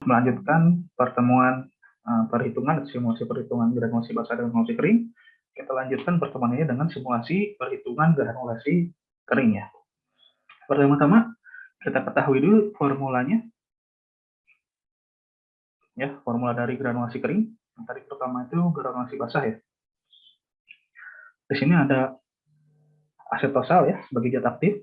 melanjutkan pertemuan perhitungan simulasi perhitungan granulasi basah dan granulasi kering. Kita lanjutkan pertemuan ini dengan simulasi perhitungan granulasi kering ya. Pertama-tama kita ketahui dulu formulanya. Ya, formula dari granulasi kering. Yang tadi pertama itu granulasi basah ya. Di sini ada asetosal ya sebagai zat aktif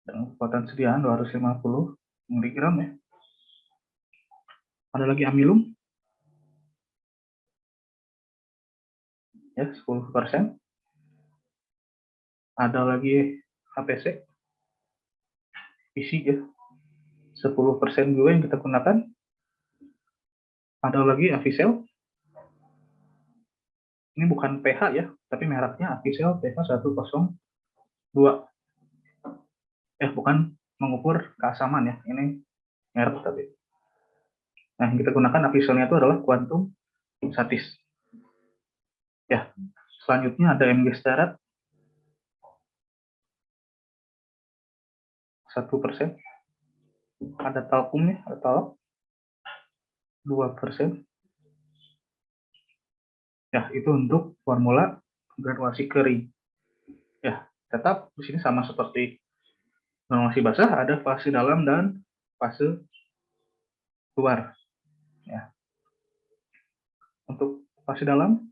dengan kekuatan sediaan 250 mg ya. Ada lagi amilum ya 10%. Ada lagi HPC isi ya 10% juga yang kita gunakan. Ada lagi Avisel. Ini bukan pH ya, tapi mereknya Avisel pH 102. Bukan mengukur keasaman ya, ini merek tadi. Nah, yang kita gunakan Aviselnya itu adalah kuantum satis. Ya, selanjutnya ada Mg stearat 1%. Ada talkum ya, ada talk 2%. Ya, itu untuk formula granulasi kering. Ya, tetap di sini sama seperti granulasi basah, ada fase dalam dan fase luar. Ya. Untuk fase dalam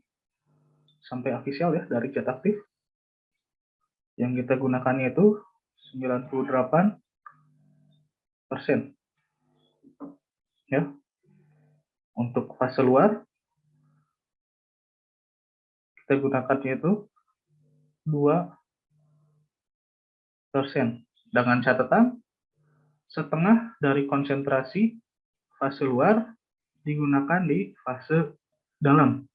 sampai Avisel ya dari zat aktif yang kita gunakannya itu 98%. Ya. Untuk fase luar kita gunakannya itu 2%. Dengan catatan setengah dari konsentrasi fase luar digunakan di fase dalam.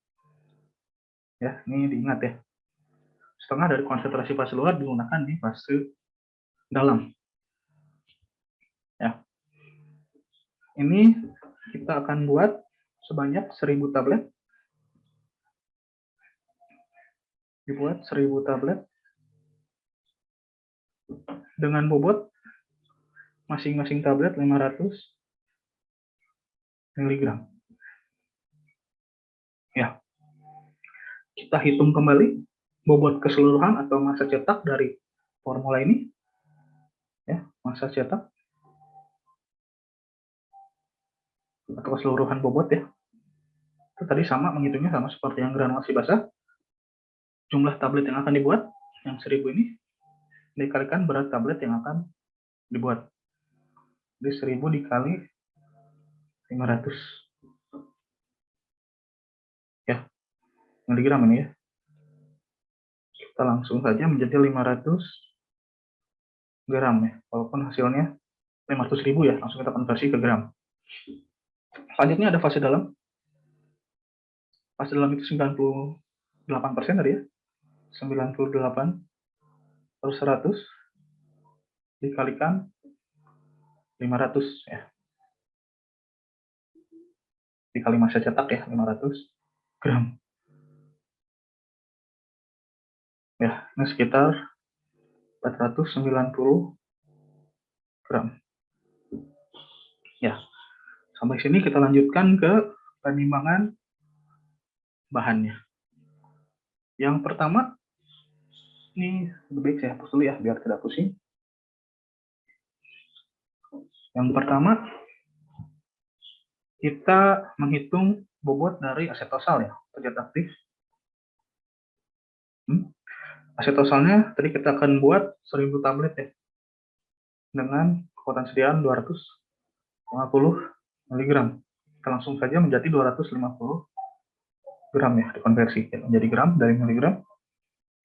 Ya, ini diingat ya. Setengah dari konsentrasi fase luar digunakan di fase dalam. Ya. Ini kita akan buat sebanyak 1000 tablet. Dibuat 1000 tablet dengan bobot masing-masing tablet 500 mg. Ya. Kita hitung kembali bobot keseluruhan atau massa cetak dari formula ini. Ya, massa cetak atau keseluruhan bobot ya. Itu tadi sama, menghitungnya sama seperti yang granulasi basah. Jumlah tablet yang akan dibuat yang 1000 ini dikalikan berat tablet yang akan dibuat. Jadi 1000 dikali 500. Ya, miligram ini ya. Kita langsung saja menjadi 500 gram ya. Walaupun hasilnya 500.000 ya, langsung kita konversi ke gram. Selanjutnya ada fase dalam. Fase dalam itu 98% tadi ya. 98 terus 100 dikalikan 500 ya. Dikali massa cetak ya, 500 gram. Ya, ini sekitar 490 gram. Ya, sampai sini kita lanjutkan ke penimbangan bahannya. Yang pertama, ini lebih baik saya hapus dulu ya, biar tidak pusing. Yang pertama, kita menghitung bobot dari asetosal ya, zat aktif. Asetosalnya tadi kita akan buat 1000 tablet ya, dengan kekuatan sediaan 250 mg. Kita langsung saja menjadi 250 gram ya, dikonversi menjadi gram dari miligram.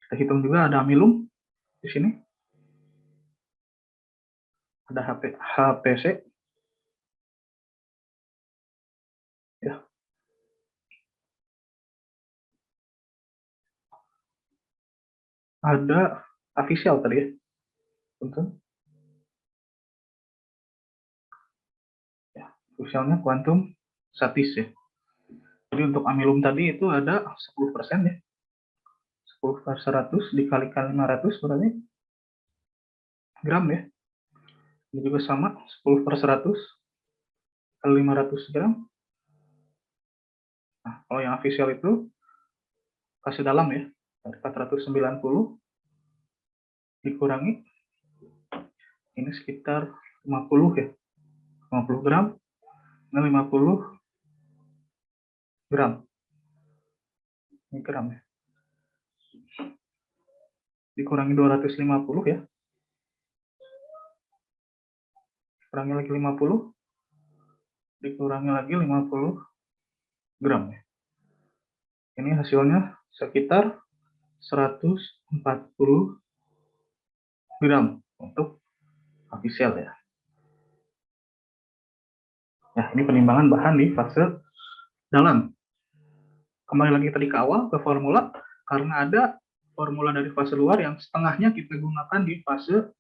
Kita hitung juga ada amilum di sini. Ada HPC. Ya. Ada Avisel tadi ya. Punten. Ya, Aviselnya kuantum satis ya. Jadi untuk amilum tadi itu ada 10% ya. 10 per 100 dikalikan 500 berarti gram ya. Ini juga sama, 10/100 kali 500 gram. Nah, kalau yang official itu fase dalam ya, 490 dikurangi, ini sekitar 50 ya, 50 gram, ini 50 gram, ini gram ya, dikurangi 250 ya, kurangi lagi 50, dikurangi lagi 50 gram ya. Ini hasilnya sekitar 140 gram untuk official ya. Nah, ini penimbangan bahan di fase dalam. Kembali lagi tadi ke awal, ke formula, karena ada formula dari fase luar yang setengahnya kita gunakan di fase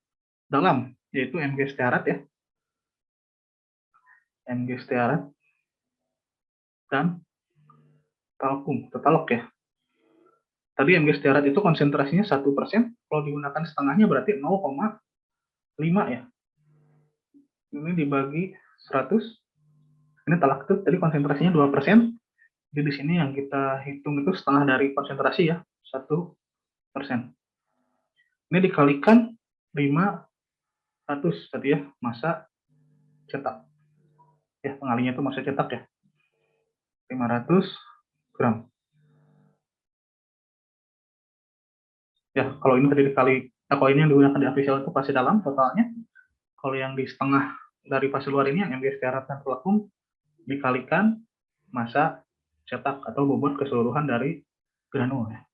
dalam, yaitu Mg setiarat ya. Mg setiarat dan tetalok ya. Tadi Mg setiarat itu konsentrasinya 1%, kalau digunakan setengahnya berarti 0,5 ya. Ini dibagi 100, ini talak itu tadi konsentrasinya 2%, jadi di sini yang kita hitung itu setengah dari konsentrasi ya, 1%. Ini dikalikan 500 tadi ya, massa cetak. Ya, pengalinya itu massa cetak ya. 500 gram. Ya, kalau ini tadi dikali, kalau ini yang digunakan di official itu fase dalam totalnya. Kalau yang di setengah dari fase luar ini yang Mg setiarat dan pelakung dikalikan massa cetak atau bobot keseluruhan dari granul ya.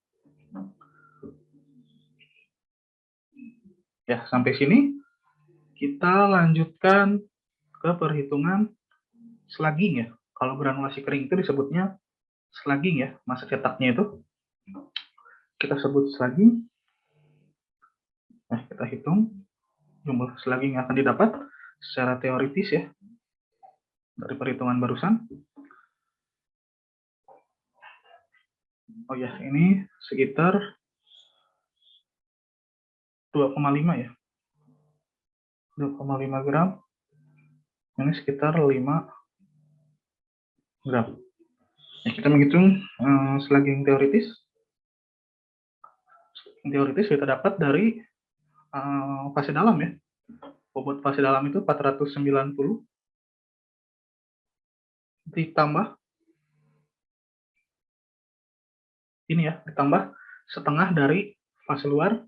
Ya, sampai sini kita lanjutkan ke perhitungan slugging ya. Kalau granulasi kering itu disebutnya slugging ya, massa cetaknya itu kita sebut slugging. Nah, kita hitung jumlah slugging yang akan didapat secara teoritis ya dari perhitungan barusan. Oh ya, ini sekitar 2,5 ya. 2,5 gram. Ini sekitar 5 gram. Ya, kita menghitung slugging teoritis. Teoritis kita dapat dari fase dalam ya. Bobot fase dalam itu 490 ditambah ini ya, ditambah setengah dari fase luar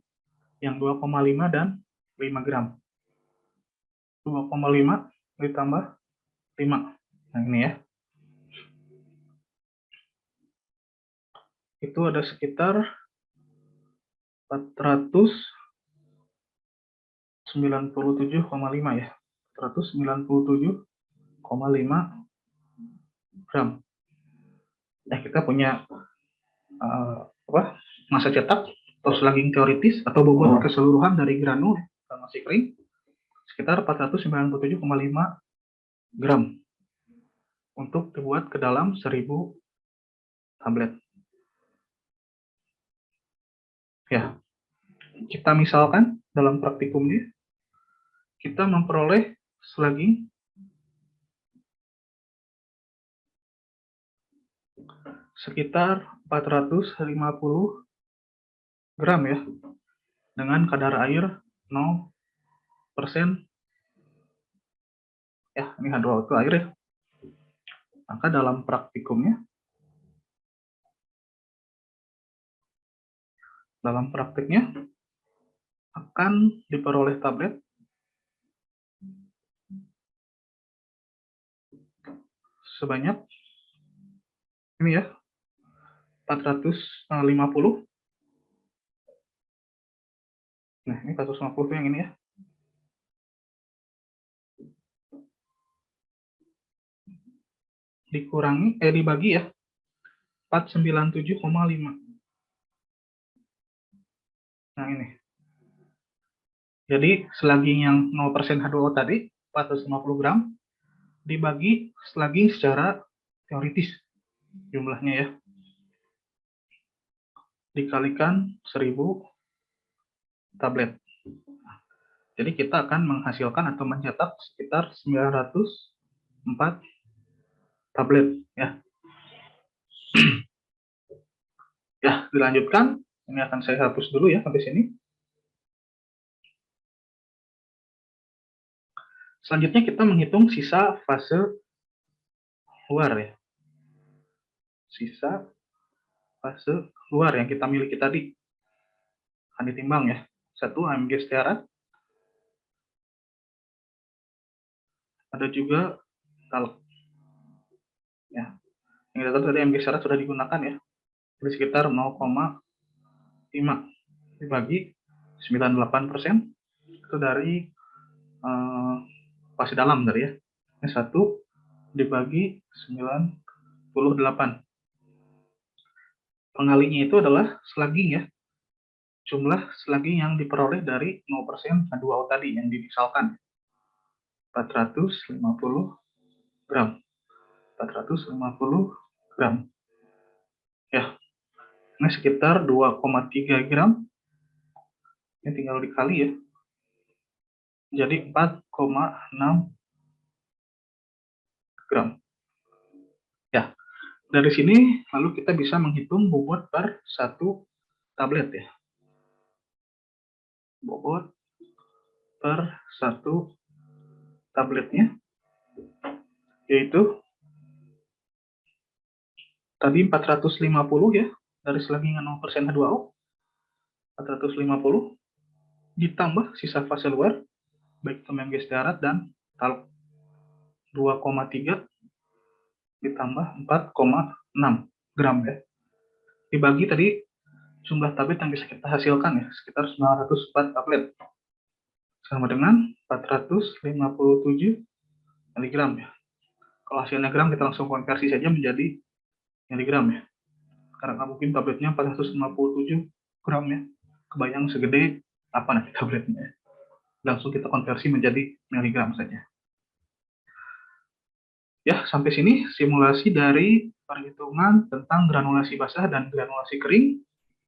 yang 2,5 dan 5 gram. 2,5 ditambah 5. Nah, ini ya. Itu ada sekitar 497,5 ya. 497,5 gram. Nah, kita punya massa cetak atau slugging teoritis atau bobot keseluruhan dari granul masih kering sekitar 497,5 gram untuk dibuat ke dalam 1000 tablet. Ya, kita misalkan dalam praktikumnya kita memperoleh slugging sekitar 450 gram ya, dengan kadar air 0%. Ya, ini H2O itu air ya. Maka dalam praktikumnya, dalam praktiknya akan diperoleh tablet sebanyak ini ya, 450. Nah, ini 450 yang ini ya. Dibagi ya, 497,5. Nah, ini. Jadi, slugging yang 0% H2O tadi, 450 gram, dibagi slugging secara teoritis jumlahnya ya. Dikalikan 1000 tablet. Jadi kita akan menghasilkan atau mencetak sekitar 904 tablet ya. Ya, dilanjutkan. Ini akan saya hapus dulu ya sampai sini. Selanjutnya kita menghitung sisa fase luar ya. Sisa fase luar yang kita miliki tadi akan ditimbang ya. 1 AMG setiara. Ada juga talak. Ya. Yang kita tahu tadi AMG setiara sudah digunakan ya. Jadi sekitar 0,5 dibagi 98% itu dari fase dalam tadi ya. Ini 1 dibagi 98. Pengalinya itu adalah slugging ya. Jumlah slugging yang diperoleh dari 0% H2O tadi yang dimisalkan 450 gram. 450 gram. Ya, ini sekitar 2,3 gram. Ini tinggal dikali ya. Jadi 4,6 gram. Ya, dari sini lalu kita bisa menghitung bobot per 1 tablet ya. Bobot per 1 tabletnya yaitu tadi 450 ya, dari selaging 0% H2O 450 ditambah sisa fase luar baik itu MG darat dan talk 2,3 ditambah 4,6 gram ya. Dibagi tadi jumlah tablet yang bisa kita hasilkan ya, sekitar 904 tablet. Sama dengan 457 mg ya. Kalau hasilnya gram kita langsung konversi saja menjadi miligram ya. Karena mungkin tabletnya 457 gram ya. Kebayang segede apa nanti tabletnya ya. Langsung kita konversi menjadi miligram saja. Ya, sampai sini simulasi dari perhitungan tentang granulasi basah dan granulasi kering